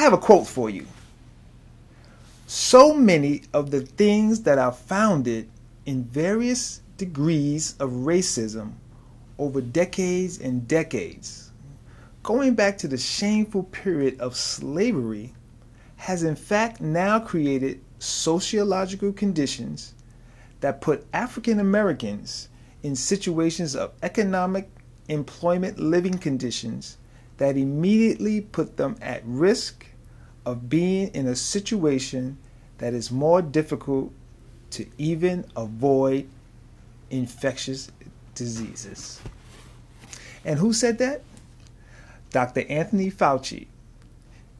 have a quote for you. So many of the things that are founded in various degrees of racism over decades and decades, going back to the shameful period of slavery, has in fact now created sociological conditions that put African Americans in situations of economic, employment, living conditions that immediately put them at risk of being in a situation that is more difficult to even avoid infectious diseases. And who said that? Dr. Anthony Fauci,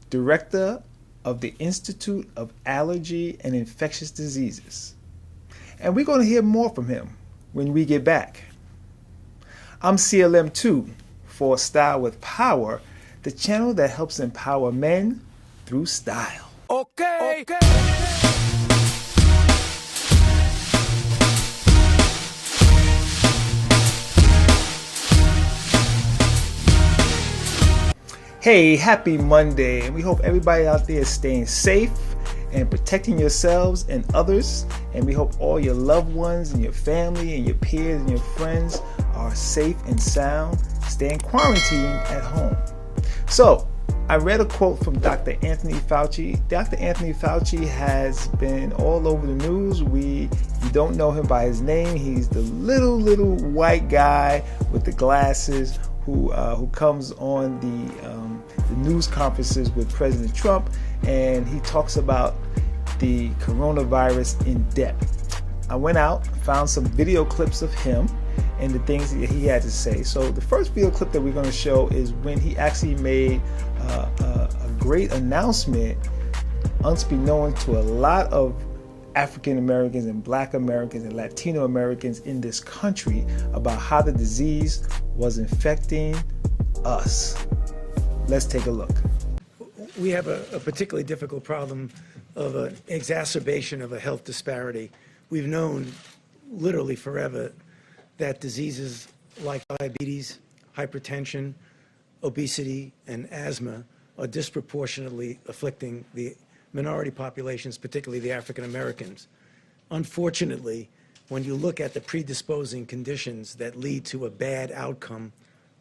director of the Institute of Allergy and Infectious Diseases. And we're going to hear more from him when we get back. I'm CLM II for Style with Power, the channel that helps empower men through style. Okay. Hey, happy Monday, and we hope everybody out there is staying safe and protecting yourselves and others, and we hope all your loved ones and your family and your peers and your friends are safe and sound, staying quarantined at home. So, I read a quote from Dr. Anthony Fauci. Dr. Anthony Fauci has been all over the news. You don't know him by his name. He's the little white guy with the glasses who comes on the news conferences with President Trump, and he talks about the coronavirus in depth. I went out, found some video clips of him and the things that he had to say. So the first video clip that we're going to show is when he actually made a great announcement, unbeknownst to a lot of African Americans and Black Americans and Latino Americans in this country, about how the disease was infecting us. Let's take a look. We have a particularly difficult problem of an exacerbation of a health disparity. We've known literally forever that diseases like diabetes, hypertension, obesity, and asthma are disproportionately afflicting the minority populations, particularly the African Americans. Unfortunately, when you look at the predisposing conditions that lead to a bad outcome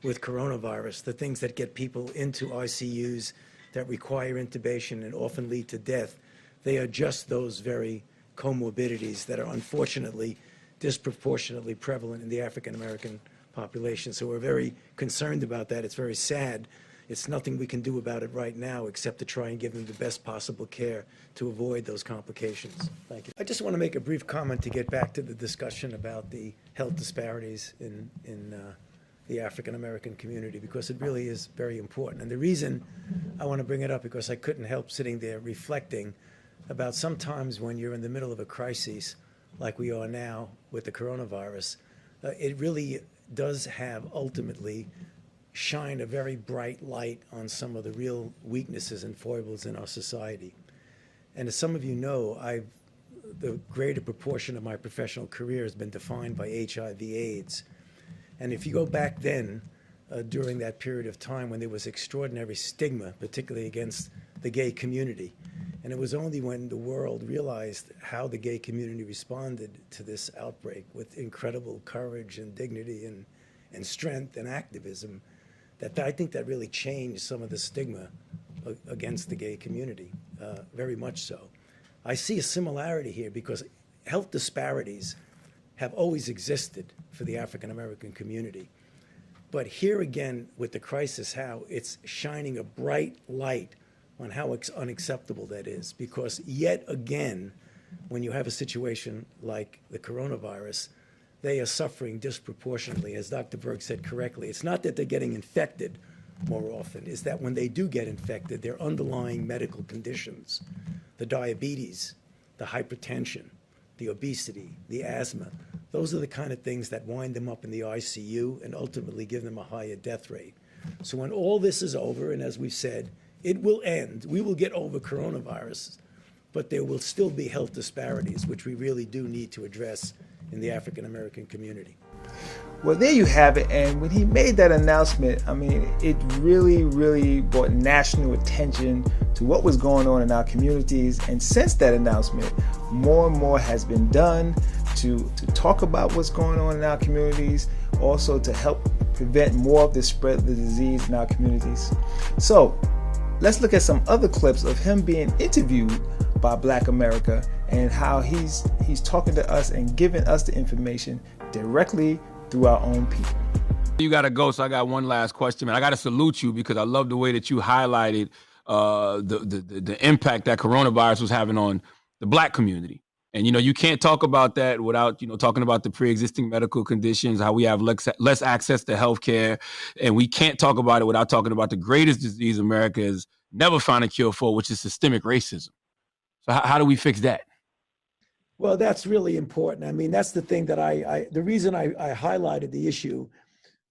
with coronavirus, the things that get people into ICUs, that require intubation and often lead to death, they are just those very comorbidities that are unfortunately disproportionately prevalent in the African American population. So we're very concerned about that. It's very sad. It's nothing we can do about it right now except to try and give them the best possible care to avoid those complications. Thank you. I just want to make a brief comment to get back to the discussion about the health disparities in the African American community, because it really is very important. And the reason I want to bring it up, because I couldn't help sitting there reflecting about sometimes when you're in the middle of a crisis like we are now with the coronavirus, it really does have ultimately shine a very bright light on some of the real weaknesses and foibles in our society. And as some of you know, the greater proportion of my professional career has been defined by HIV/AIDS. And if you go back then, during that period of time when there was extraordinary stigma, particularly against the gay community, and it was only when the world realized how the gay community responded to this outbreak with incredible courage and dignity and strength and activism, that I think that really changed some of the stigma against the gay community, very much so. I see a similarity here because health disparities have always existed for the African American community. But here again, with the crisis, how it's shining a bright light on how unacceptable that is, because yet again, when you have a situation like the coronavirus, they are suffering disproportionately. As Dr. Berg said correctly, it's not that they're getting infected more often, it's that when they do get infected, their underlying medical conditions, the diabetes, the hypertension, the obesity, the asthma, those are the kind of things that wind them up in the ICU and ultimately give them a higher death rate. So when all this is over, and as we've said, it will end, we will get over coronavirus, but there will still be health disparities, which we really do need to address in the African American community. Well, there you have it. And when he made that announcement, I mean, it really, really brought national attention to what was going on in our communities. And since that announcement, more and more has been done to talk about what's going on in our communities, also to help prevent more of the spread of the disease in our communities. So let's look at some other clips of him being interviewed by Black America and how he's talking to us and giving us the information directly through our own people. You got to go, so I got one last question, man. I got to salute you because I love the way that you highlighted the impact that coronavirus was having on the Black community. And, you can't talk about that without, talking about the pre-existing medical conditions, how we have less access to health care. And we can't talk about it without talking about the greatest disease America has never found a cure for, which is systemic racism. So how do we fix that? Well, that's really important. I mean, that's the thing that the reason I highlighted the issue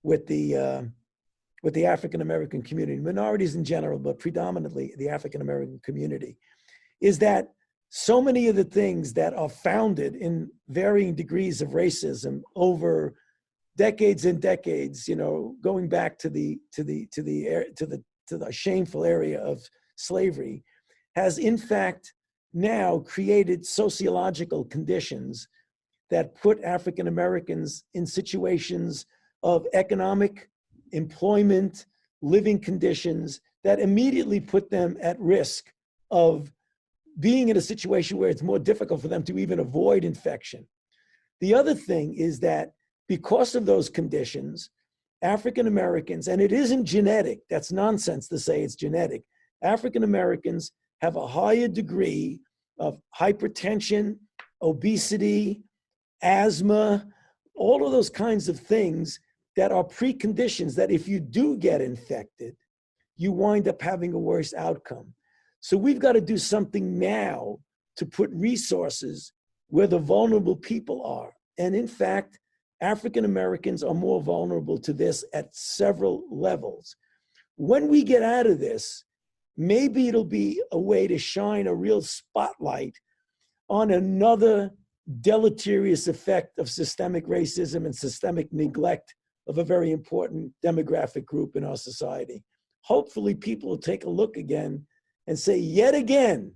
with the African-American community, minorities in general, but predominantly the African-American community, is that so many of the things that are founded in varying degrees of racism over decades and decades, going back to the shameful area of slavery, has in fact now created sociological conditions that put African Americans in situations of economic, employment, living conditions that immediately put them at risk of being in a situation where it's more difficult for them to even avoid infection. The other thing is that because of those conditions, African Americans, and it isn't genetic, that's nonsense to say it's genetic, African Americans have a higher degree of hypertension, obesity, asthma, all of those kinds of things that are preconditions that if you do get infected, you wind up having a worse outcome. So we've got to do something now to put resources where the vulnerable people are. And in fact, African Americans are more vulnerable to this at several levels. When we get out of this, maybe it'll be a way to shine a real spotlight on another deleterious effect of systemic racism and systemic neglect of a very important demographic group in our society. Hopefully people will take a look again and say, yet again,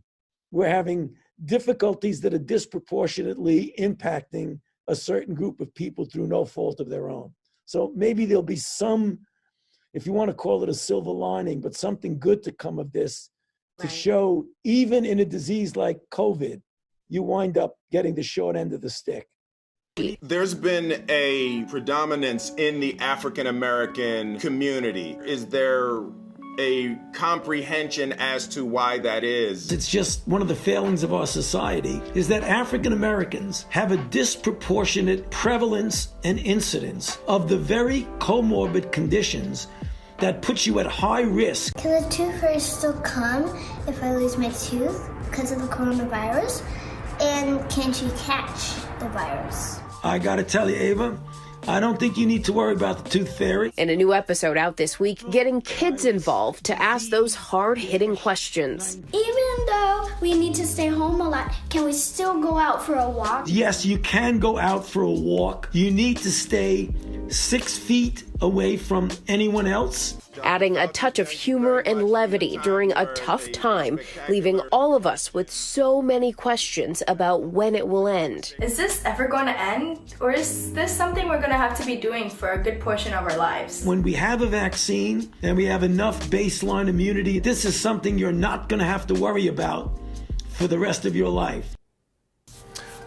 we're having difficulties that are disproportionately impacting a certain group of people through no fault of their own. So maybe there'll be some, if you want to call it a silver lining, but something good to come of this, to show even in a disease like COVID, you wind up getting the short end of the stick. There's been a predominance in the African American community. Is there a comprehension as to why that is? It's just one of the failings of our society is that African Americans have a disproportionate prevalence and incidence of the very comorbid conditions that puts you at high risk. Can the tooth fairy still come if I lose my tooth because of the coronavirus? And can she catch the virus? I gotta tell you, Ava, I don't think you need to worry about the tooth fairy. In a new episode out this week, getting kids involved to ask those hard-hitting questions. Even though we need to stay home a lot, can we still go out for a walk? Yes, you can go out for a walk. You need to stay 6 feet away from anyone else. Adding a touch of humor and levity during a tough time, leaving all of us with so many questions about when it will end. Is this ever going to end? Or is this something we're going to have to be doing for a good portion of our lives? When we have a vaccine and we have enough baseline immunity, this is something you're not going to have to worry about for the rest of your life.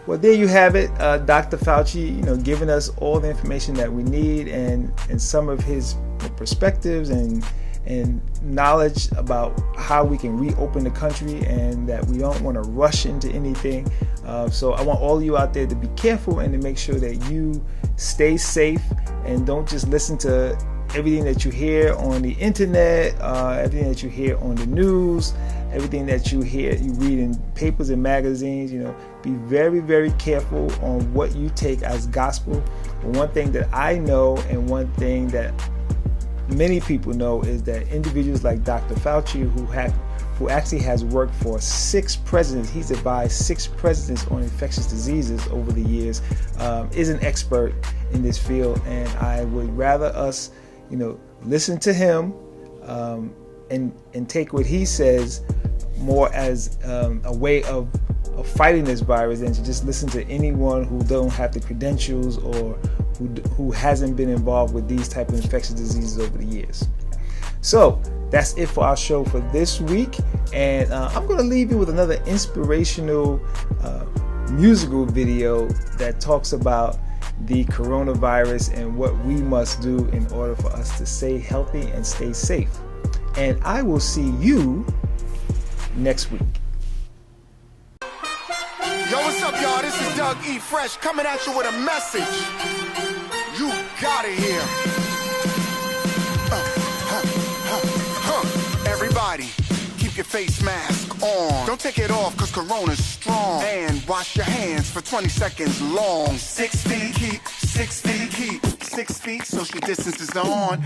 Well, there you have it, Dr. Fauci, giving us all the information that we need and some of his perspectives and knowledge about how we can reopen the country and that we don't want to rush into anything. So I want all of you out there to be careful and to make sure that you stay safe and don't just listen to everything that you hear on the internet, everything that you hear on the news, everything that you read in papers and magazines. Be very, very careful on what you take as gospel. One thing that I know and one thing that many people know is that individuals like Dr. Fauci, who who actually has worked for 6 presidents. He's advised 6 presidents on infectious diseases over the years, is an expert in this field, and I would rather us, listen to him and take what he says more as a way of fighting this virus than to just listen to anyone who don't have the credentials or who hasn't been involved with these type of infectious diseases over the years. So that's it for our show for this week, and I'm going to leave you with another inspirational musical video that talks about the coronavirus and what we must do in order for us to stay healthy and stay safe. And I will see you next week. Yo, what's up, y'all? This is Doug E. Fresh coming at you with a message. You gotta hear. Everybody, keep your face mask on. Don't take it off, cause Corona's strong. And wash your hands for 20 seconds long. 6 feet, keep 6 feet, keep 6 feet. Social distance is on.